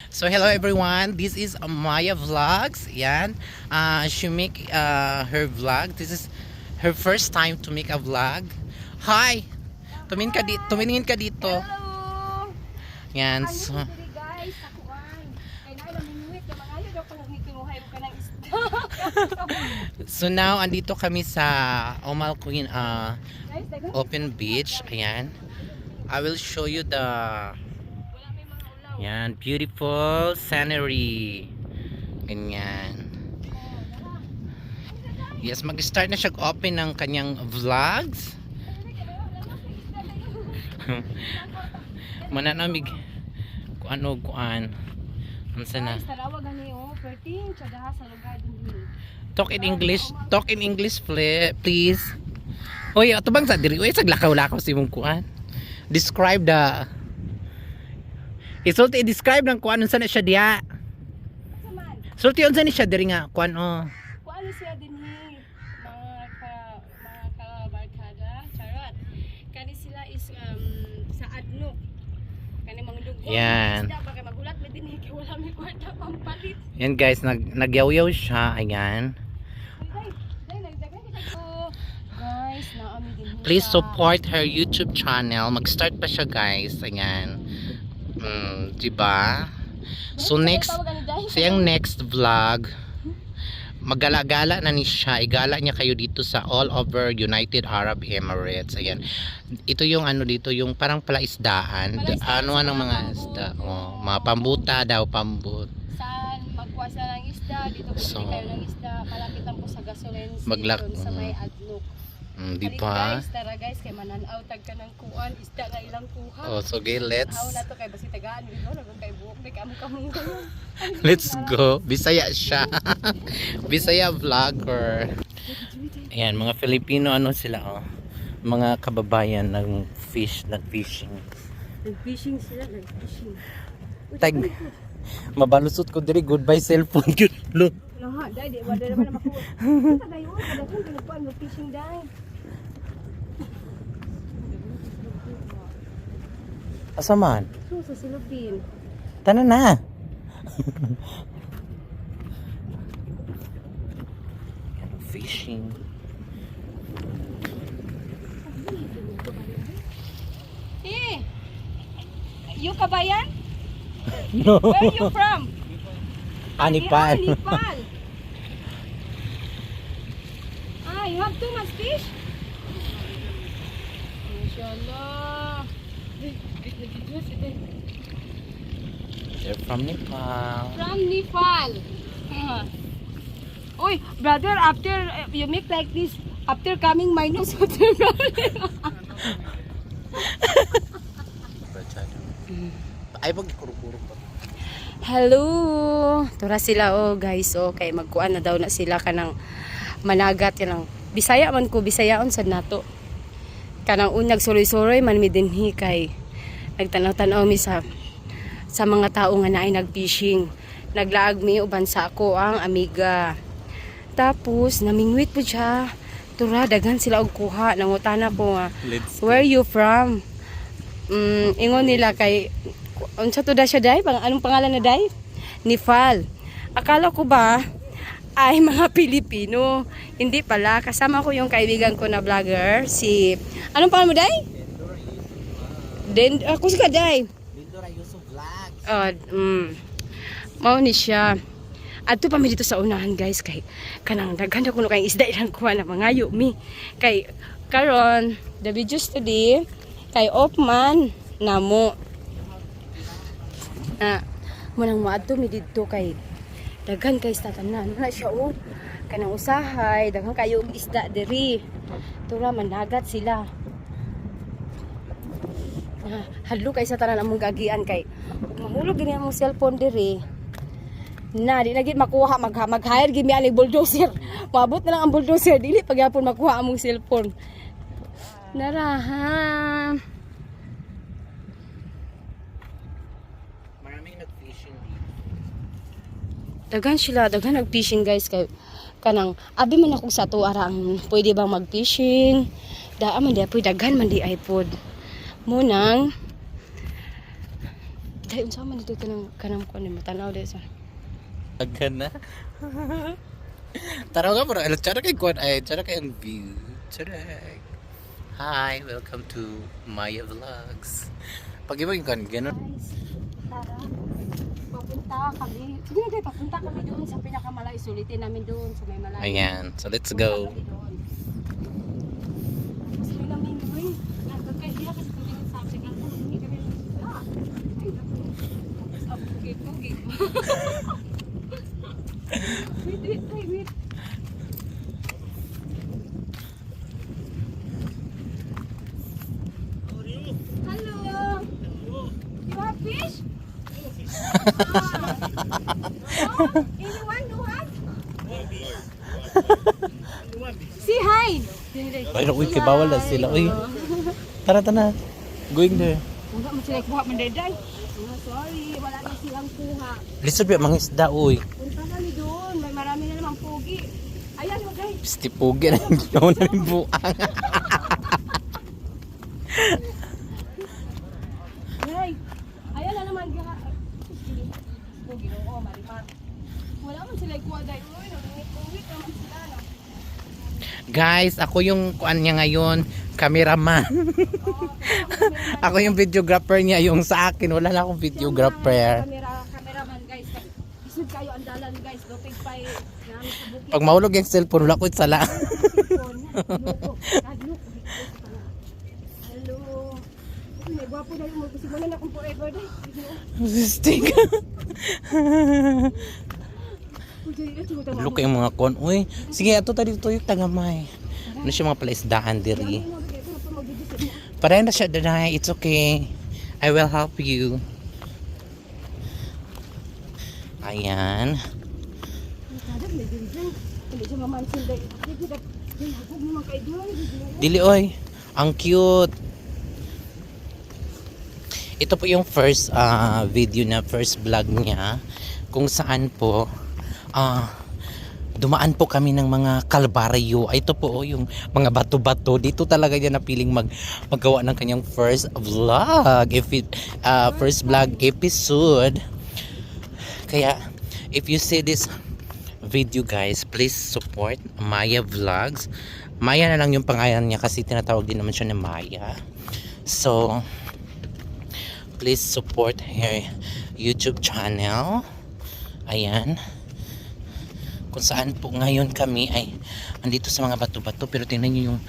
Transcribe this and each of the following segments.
So hello everyone, this is Maya Vlogs. Yan. She make her vlog. This is her first time to make a vlog. Hi. Tumingin ka dito. Hello! Yan. Ano So, diri guys? Takuan. Kay na ilang minuit na mga ayaw daw pala nitinuhay ka ng isda. so now andito kami sa Omal Queen Guys, dagang Open Beach. Ayan. I will show you the wala may mga ulaw. yan, beautiful scenery. Ganyan. Yes, mag-start na siya open ng kanyang vlogs. Mananamig kuan. Unsa na? Guys, tarawa gani oh, 13 tsadaha sa lugar din. Talk in English please. Hoy, ato bang sa diri? Uy, saglakaw-lakaw si mong kuan. Describe the Isulti describe ng kuan unsa na siya diya. Asa man? Sulti unsa ni siya diri nga kuan oh. Kung ano siya din ni mga kabarkada, charot. Kani sila is sa adno. Kani mga dugo. Yan. Isda baka magulat na din kay wala may kwarta pampalit. Yan guys, nagyaw-yaw siya. Ayan. Guys, naami din. Please support her YouTube channel. Mag-start pa siya guys. Ayan. Diba? So next, siyang next vlog, magala-gala na ni siya. Igala niya kayo dito sa all over United Arab Emirates. Ayan. Ito yung ano dito, yung parang palaisdaan. Ano ng mga isda? Oh, mga pambuta daw, pambut. Saan magkuha ng isda, dito bumili So, kayo ng isda, malapit lang po sa gasoline Maglak- station sa may Adlok. Di Halika ba? guys, tara guys, kay mananaw tag ka ng kuan, isda nga ilang kuha. Oh, so okay, let's Aw na to kay basi tagaan dito, nagun kay buok, may kamong kayo. let's go. Bisaya siya. Bisaya vlogger. Ayan, mga Filipino ano sila oh. Mga kababayan nag-fishing. Nag-fishing sila, nag-fishing. Tag mabalusot ko diri goodbye cellphone gyud. Look. Laha, dai di wala naman makuha. Kita dayo, kada kun pinagkuan mo fishing dai. Asa man? So sa silupin. Tanan na. Yan, fishing. Eh. You kabayan? No. Where you from? Anipan. Nepal. Ah, you have too much fish? Mashallah. They're from Nepal. From Nepal. Oy, brother, after you make like this, after coming minus water. Ay pag kuro-kuro pa. Hello. Tura sila oh guys oh kay magkuan na daw na sila kanang managat kanang Bisaya man ko Bisayaon sad nato. Kanang unyag suroy-suroy man mi dinhi kay nagtanaw-tanaw mi sa mga tao nga naay nagfishing. Naglaag mi uban sa ako ang amiga. Tapos namingwit po siya. Tura daghan sila og kuha nangutana ko nga where you from? Ingon nila kay unsa to da siya day? Anong pangalan na day? Nepal. Akala ko ba ay mga Pilipino. Hindi pala. Kasama ko yung kaibigan ko na vlogger. Si... Anong pangalan mo day? Ako si day. Dindora Yusuf Vlogs. Mao ni siya. Adto pa mi dito sa unahan guys kay kanang daghan ko no kay isda ilang kuha na mangayo mi. Kay karon the videos today kay Opman namo. Munang maadto mi didto kay daghan kay sa tanan na siya oh kanang usahay daghan kayo og isda diri tura mandagat sila hadlo kay sa tanan among gagian kay mahulog gini among cellphone diri na di na gid makuha mag-hire gid mi ani bulldozer maabot na lang ang bulldozer dili pagyapon makuha among cellphone naraha. Daghan nag-fishing guys kay kanang abi man ako sa to arang pwede bang mag-fishing daa man di apoy daghan man di ay pod munang Dahil unsa man dito kanang kuan mo tanaw dito sa. Agad na. Tara ka para tsara kay kuan ay tsara kay ang view. Tsara. Hi, welcome to Maya Vlogs. Pag iba yung kan ganun. Guys, tara. Papunta kami. Sige na, papunta kami doon sa pinakamalayo. Sulitin namin doon sa may malayo. Ayan, so let's go. Mas may namin doon. Nagkakahiya kasi kung hindi sa akin. Hindi kami ay, naku. Pugi. Wait. Hello. You have fish? Anyone who has? Say hi. Pero uy, bawal na sila. Uy, tara. Going there. Enggak mo sila kuha mandaday. Sorry, wala na silang kuha. Lisod ba mga isda, uy? Punta kami doon, may marami na namang pogi. Ayan o guys. Pisti pugi na yung ginawa namin buang. Hey, ayan na naman. Pogi no, oh, marimar. Wala man sila kuha dahil. Uy, nangingit naman sila. No? Guys, ako yung kuan niya ngayon, cameraman. Ako yung videographer niya, yung sa akin wala na akong videographer. Cameraman guys. Isod kayo ang dalan guys. Lopig pa namin sa bukid. Pag mahulog yung cellphone, wala ko sala. Hello. May gwapo na yung kasi wala na akong forever day. Stick. Look yung mga kon. Uy, sige, ato tayo dito yung tagamay. Ano siya mga palaisdaan diri. Pareho na siya danay. It's okay. I will help you. Ayan. Dili oy. Ang cute. Ito po yung first video na first vlog niya kung saan po dumaan po kami ng mga kalbaryo. Ito po yung mga bato-bato. Dito talaga niya napiling maggawa ng kanyang first vlog. First vlog episode. Kaya if you see this video guys, please support Maya Vlogs. Maya na lang yung pangalan niya kasi tinatawag din naman siya na Maya. So please support her YouTube channel. Ayan. Kung saan po ngayon kami ay andito sa mga bato-bato, pero tingnan niyo yung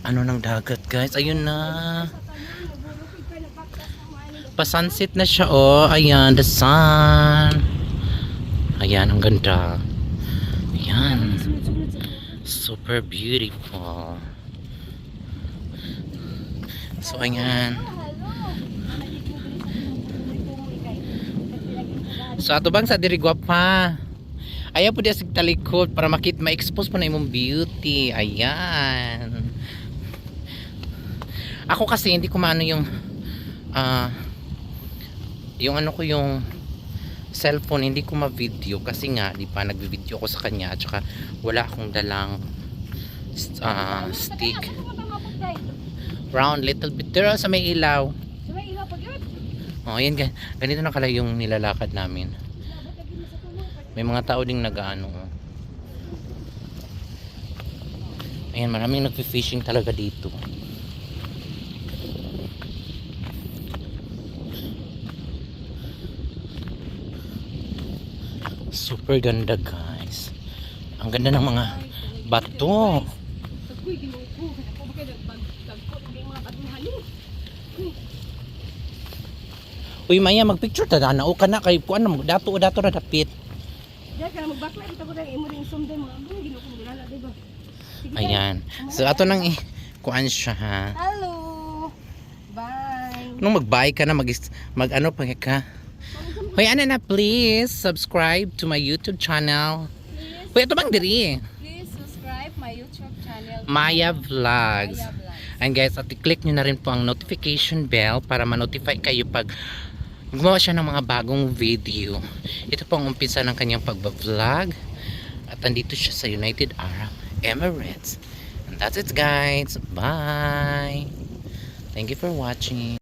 ano ng dagat guys. Ayun na. Pa-sunset na siya oh. Ayan, the sun. Ayan, ang ganda. Ayan. Super beautiful. So ayan. So ato bang sa diri gwapa. Ayaw po diya sig talikod para ma-expose po na imong beauty. Ayan. Ako kasi hindi ko maano yung ano ko yung cellphone, hindi ko ma-video kasi nga di pa nagvi-video ko sa kanya at saka wala akong dalang stick. Round little bit. Pero sa may ilaw. Sa may ilaw pag yun. Oh, ayan, ganito na kala yung nilalakad namin. May mga tao ding nag-ano. Ayan, maraming nagfi-fishing talaga dito. Super ganda guys. Ang ganda ng mga bato. Uy Maya, magpicture ta na ka na kay kuan dato na dapit. Diyan ka na magbakla ito ko na imo ring sumday mga gino ko nilala diba. Ayan. So ato nang kuan siya ha. Hello. Bye. Nung mag-bye ka na mag ano pa ka. Hoy ana na please subscribe to my YouTube channel. Hoy ito bang diri? Please subscribe my YouTube channel. Maya Vlogs. And guys, at i-click nyo na rin po ang notification bell para ma-notify kayo pag gumawa siya ng mga bagong video. Ito po ang umpisa ng kanyang pagbablog. At andito siya sa United Arab Emirates. And that's it guys. Bye. Thank you for watching.